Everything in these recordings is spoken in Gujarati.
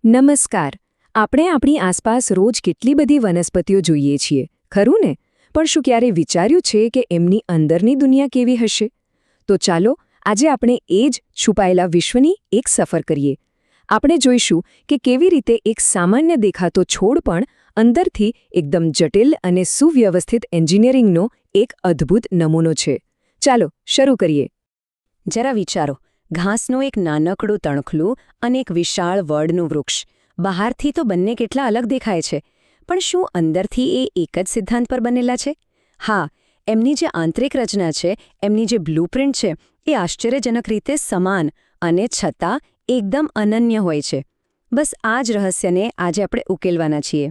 નમસ્કાર. આપણે આપણી આસપાસ રોજ કેટલી બધી વનસ્પતિઓ જોઈએ છીએ, ખરું ને? પણ શું ક્યારે વિચાર્યું છે કે એમની અંદરની દુનિયા કેવી હશે? તો ચાલો આજે આપણે એ જ છુપાયેલા વિશ્વની એક સફર કરીએ. આપણે જોઈશું કે કેવી રીતે એક સામાન્ય દેખાતો છોડ પણ અંદરથી એકદમ જટિલ અને સુવ્યવસ્થિત એન્જિનિયરિંગનો એક અદ્ભુત નમૂનો છે. ચાલો શરૂ કરીએ. જરા વિચારો, ઘાસનું એક નાનકડું તણખલું અને એક વિશાળ વડનું વૃક્ષ. બહારથી તો બંને કેટલા અલગ દેખાય છે, પણ શું અંદરથી એ એક જ સિદ્ધાંત પર બનેલા છે? હા, એમની જે આંતરિક રચના છે, એમની જે બ્લુપ્રિન્ટ છે, એ આશ્ચર્યજનક રીતે સમાન અને છતાં એકદમ અનન્ય હોય છે. બસ આ જ રહસ્યને આજે આપણે ઉકેલવાના છીએ.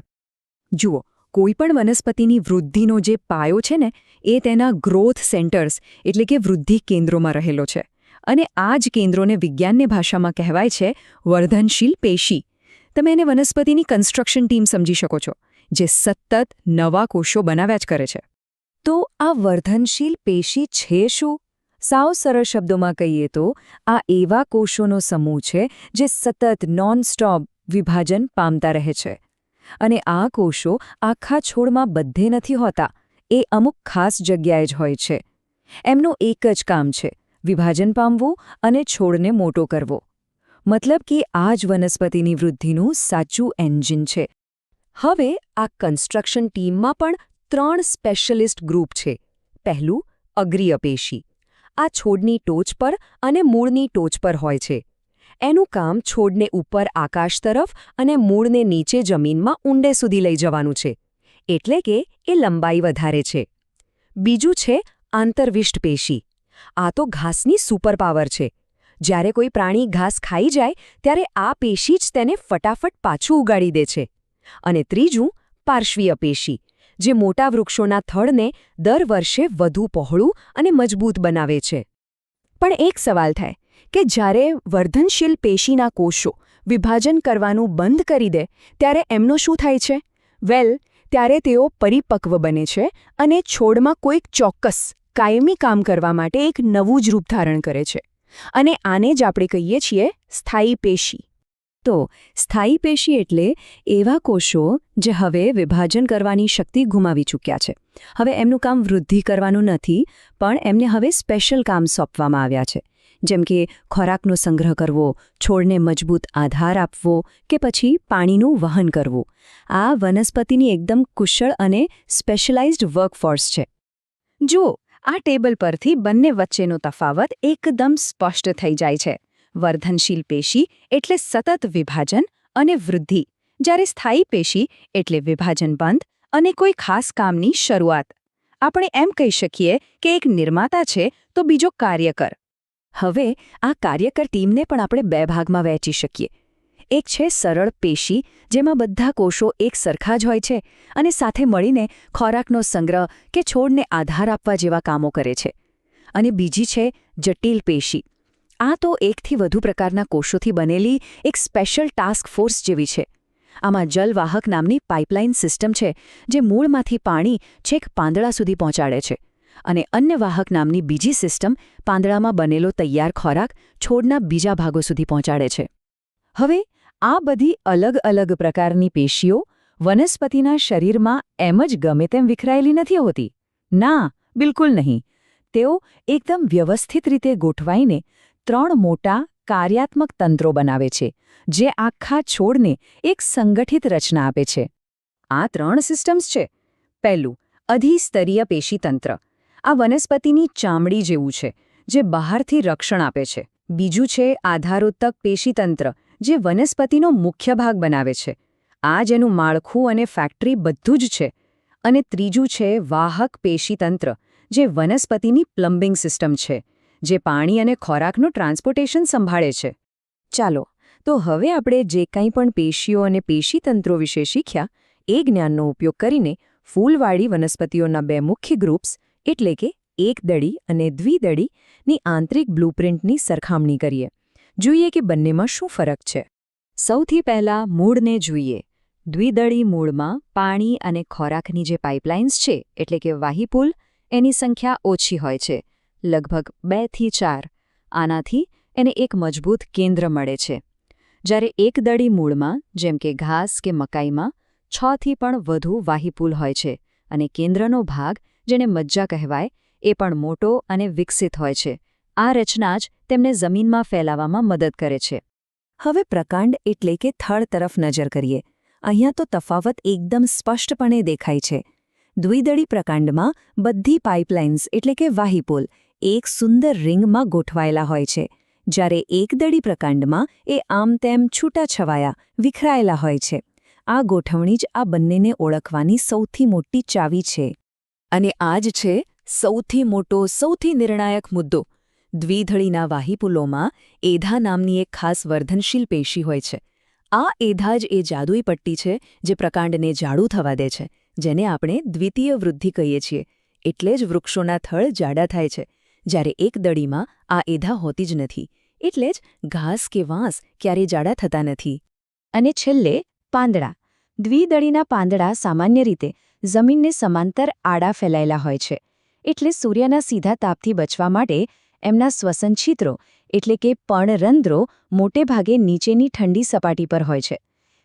જુઓ, કોઈપણ વનસ્પતિની વૃદ્ધિનો જે પાયો છે ને, એ તેના ગ્રોથ સેન્ટર્સ એટલે કે વૃદ્ધિ કેન્દ્રોમાં રહેલો છે. અને આ જ કેન્દ્રોને વિજ્ઞાનની ભાષામાં કહેવાય છે વર્ધનશીલ પેશી. તમે એને વનસ્પતિની કન્સ્ટ્રક્શન ટીમ સમજી શકો છો, જે સતત નવા કોષો બનાવ્યા જ કરે છે. તો આ વર્ધનશીલ પેશી છે શું? સાવ સરળ શબ્દોમાં કહીએ તો આ એવા કોષોનો સમૂહ છે જે સતત નોન-સ્ટોપ વિભાજન પામતા રહે છે. અને આ કોષો આખા છોડમાં બધે નથી હોતા, એ અમુક ખાસ જગ્યાએ જ હોય છે. એમનું એક જ કામ છે વિભાજન પામવું અને છોડને મોટો કરવો. મતલબ કે આ જ વનસ્પતિની વૃદ્ધિનું સાચું એન્જિન છે. હવે આ કન્સ્ટ્રક્શન ટીમમાં પણ 3 સ્પેશિયલિસ્ટ ગ્રુપ છે. પહેલું, અગ્રીય પેશી. આ છોડની ટોચ પર અને મૂળની ટોચ પર હોય છે. એનું કામ છોડને ઉપર આકાશ તરફ અને મૂળને નીચે જમીનમાં ઊંડે સુધી લઈ જવાનું છે. એટલે કે એ લંબાઈ વધારે છે. બીજું છે આંતરવિષ્ટ પેશી. આ તો ઘાસની સુપરપાવર છે. જ્યારે કોઈ પ્રાણી ઘાસ ખાઈ જાય ત્યારે આ પેશી જ તેને ફટાફટ પાછું ઉગાડી દે છે. અને ત્રીજું, પાર્શ્વીય પેશી, જે મોટા વૃક્ષોના થડને દર વર્ષે વધુ પહોળું અને મજબૂત બનાવે છે. પણ એક સવાલ થાય કે જ્યારે વર્ધનશીલ પેશીના કોષો વિભાજન કરવાનું બંધ કરી દે ત્યારે એમનો શું થાય છે? ત્યારે તેઓ પરિપક્વ બને છે અને છોડમાં કોઈક ચોક્કસ કાયમી કામ કરવા માટે એક નવું જ રૂપ ધારણ કરે છે. અને આને જ આપણે કહીએ છીએ સ્થાયી પેશી. તો સ્થાયી પેશી એટલે એવા કોષો જે હવે વિભાજન કરવાની શક્તિ ગુમાવી ચૂક્યા છે. હવે એમનું કામ વૃદ્ધિ કરવાનું નથી, પણ એમને હવે સ્પેશિયલ કામ સોંપવામાં આવ્યા છે. જેમ કે ખોરાકનો સંગ્રહ કરવો, છોડને મજબૂત આધાર આપવો કે પછી પાણીનું વહન કરવું. આ વનસ્પતિની એકદમ કુશળ અને સ્પેશિયલાઇઝ્ડ વર્કફોર્સ છે. જુઓ, આ ટેબલ પરથી બંને વચ્ચેનો તફાવત એકદમ સ્પષ્ટ થઈ જાય છે. વર્ધનશીલ પેશી એટલે સતત વિભાજન અને વૃદ્ધિ, જ્યારે સ્થાયી પેશી એટલે વિભાજન બંધ અને કોઈ ખાસ કામની શરૂઆત. આપણે એમ કહી શકીએ કે એક નિર્માતા છે તો બીજો કાર્યકર. હવે આ કાર્યકર ટીમને પણ આપણે 2 ભાગમાં વહેંચી શકીએ. એક છે સરળ પેશી, જેમાં બધા કોષો એક સરખા જ હોય છે અને સાથે મળીને ખોરાકનો સંગ્રહ કે છોડને આધાર આપવા જેવા કામો કરે છે. અને બીજી છે જટિલ પેશી. આ તો એકથી વધુ પ્રકારના કોષોથી બનેલી એક સ્પેશિયલ ટાસ્ક ફોર્સ જેવી છે. આમાં જલવાહક નામની પાઇપલાઇન સિસ્ટમ છે, જે મૂળમાંથી પાણી છેક પાંદડા સુધી પહોંચાડે છે. અને અન્નવાહક નામની બીજી સિસ્ટમ પાંદડામાં બનેલો તૈયાર ખોરાક છોડના બીજા ભાગો સુધી પહોંચાડે છે. હવે આ બધી અલગ અલગ પ્રકારની પેશીઓ વનસ્પતિના શરીરમાં એમ જ ગમે તેમ વિખરાયેલી નથી હોતી. ના, બિલકુલ નહીં. તેઓ એકદમ વ્યવસ્થિત રીતે ગોઠવાઈને 3 મોટા કાર્યાત્મક તંત્રો બનાવે છે, જે આખા છોડને એક સંગઠિત રચના આપે છે. આ 3 સિસ્ટમ્સ છે. પહેલું, અધિસ્તરીય પેશીતંત્ર. આ વનસ્પતિની ચામડી જેવું છે, જે બહારથી રક્ષણ આપે છે. બીજું છે આધારોત્તક પેશીતંત્ર, જે વનસ્પતિનો મુખ્ય ભાગ બનાવે છે. આ જેનું માળખું અને ફેક્ટરી બધું જ છે. અને ત્રીજું છે વાહક પેશીતંત્ર, જે વનસ્પતિની પ્લમ્બિંગ સિસ્ટમ છે, જે પાણી અને ખોરાકનું ટ્રાન્સપોર્ટેશન સંભાળે છે. ચાલો, તો હવે આપણે જે કંઈ પણ પેશીઓ અને પેશીતંત્રો વિશે શીખ્યા, એ જ્ઞાનનો ઉપયોગ કરીને ફૂલવાળી વનસ્પતિઓના 2 મુખ્ય ગ્રુપ્સ એટલે કે એકદળી અને દ્વિદળીની આંતરિક બ્લુપ્રિન્ટની સરખામણી કરીએ. જોઈએ કે બંનેમાં શું ફરક છે. સૌથી પહેલાં મૂળને જોઈએ. દ્વિદળી મૂળમાં પાણી અને ખોરાકની જે પાઇપલાઇન્સ છે એટલે કે વાહીપુલ, એની સંખ્યા ઓછી હોય છે, લગભગ 2 થી 4. આનાથી એને એક મજબૂત કેન્દ્ર મળે છે. જ્યારે એકદળી મૂળમાં જેમ કે ઘાસ કે મકાઈમાં 6 થી પણ વધુ વાહિપુલ હોય છે અને કેન્દ્રનો ભાગ જેને મજ્જા કહેવાય એ પણ મોટો અને વિકસિત હોય છે. આ રચના જ તેમને જમીનમાં ફેલાવવામાં મદદ કરે છે. હવે પ્રકાંડ એટલે કે થડ તરફ નજર કરીએ. અહીંયા તો તફાવત એકદમ સ્પષ્ટપણે દેખાય છે. દ્વિદળી પ્રકાંડમાં બધી પાઇપલાઇન્સ એટલે કે વાહિપોલ એક સુંદર રિંગમાં ગોઠવાયેલા હોય છે, જ્યારે એકદળી પ્રકાંડમાં એ આમ તેમ છૂટાછવાયા વિખરાયેલા હોય છે. આ ગોઠવણી જ આ બંનેને ઓળખવાની સૌથી મોટી ચાવી છે. અને આ જ છે સૌથી મોટો, સૌથી નિર્ણાયક મુદ્દો. દ્વિદળીના વાહિપુલોમાં એધા નામની એક ખાસ વર્ધનશીલ પેશી હોય છે. આ એધા જ એ જાદુઈ પટ્ટી છે જે પ્રકાંડને જાડું થવા દે છે, જેને આપણે દ્વિતીય વૃદ્ધિ કહીએ છીએ. એટલે જ વૃક્ષોના થડ જાડા થાય છે, જ્યારે એક દળીમાં આ એધા હોતી જ નથી. એટલે જ ઘાસ કે વાંસ ક્યારેય જાડા થતા નથી. અને છેલ્લે પાંદડા. દ્વિદળીના પાંદડા સામાન્ય રીતે જમીનને સમાંતર આડા ફેલાયેલા હોય છે. એટલે સૂર્યના સીધા તાપથી બચવા માટે એમના શ્વસનછિદ્રો એટલે કે પર્ણરંધ્રો મોટે ભાગે નીચેની ઠંડી સપાટી પર હોય છે.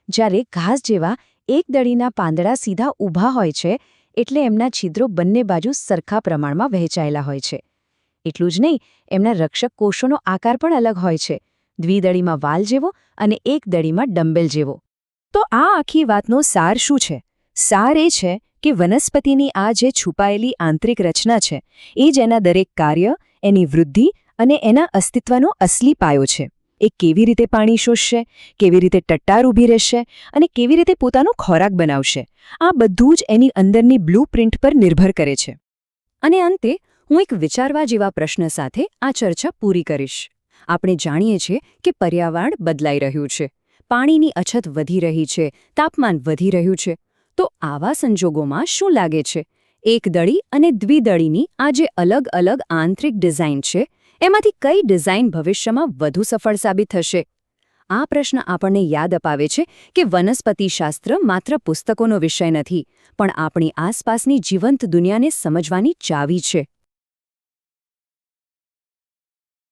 જ્યારે ઘાસ જેવા એકદળીના પાંદડા સીધા ઊભા હોય છે, એટલે એમના છિદ્રો બંને બાજુ સરખા પ્રમાણમાં વહેંચાયેલા હોય છે. એટલું જ નહીં, એમના રક્ષક કોષોનો આકાર પણ અલગ હોય છે. દ્વિદળીમાં વાલ જેવો અને એકદળીમાં ડંબેલ જેવો. તો આ આખી વાતનો સાર શું છે? સાર એ છે કે વનસ્પતિની આ જે છુપાયેલી આંતરિક રચના છે, એ જ એના દરેક કાર્ય, એની વૃદ્ધિ અને એના અસ્તિત્વનો અસલી પાયો છે. એ કેવી રીતે પાણી શોષશે, કેવી રીતે ટટ્ટાર ઊભી રહેશે અને કેવી રીતે પોતાનો ખોરાક બનાવશે, આ બધું જ એની અંદરની બ્લૂપ્રિન્ટ પર નિર્ભર કરે છે. અને અંતે હું એક વિચારવા જેવા પ્રશ્ન સાથે આ ચર્ચા પૂરી કરીશ. આપણે જાણીએ છીએ કે પર્યાવરણ બદલાઈ રહ્યું છે, પાણીની અછત વધી રહી છે, તાપમાન વધી રહ્યું છે. તો આવા સંજોગોમાં શું લાગે છે, એકદળી અને દ્વિદળીની આ જે અલગ અલગ આંતરિક ડિઝાઇન છે, એમાંથી કઈ ડિઝાઇન ભવિષ્યમાં વધુ સફળ સાબિત થશે? આ પ્રશ્ન આપણને યાદ અપાવે છે કે વનસ્પતિશાસ્ત્ર માત્ર પુસ્તકોનો વિષય નથી, પણ આપણી આસપાસની જીવંત દુનિયાને સમજવાની ચાવી છે.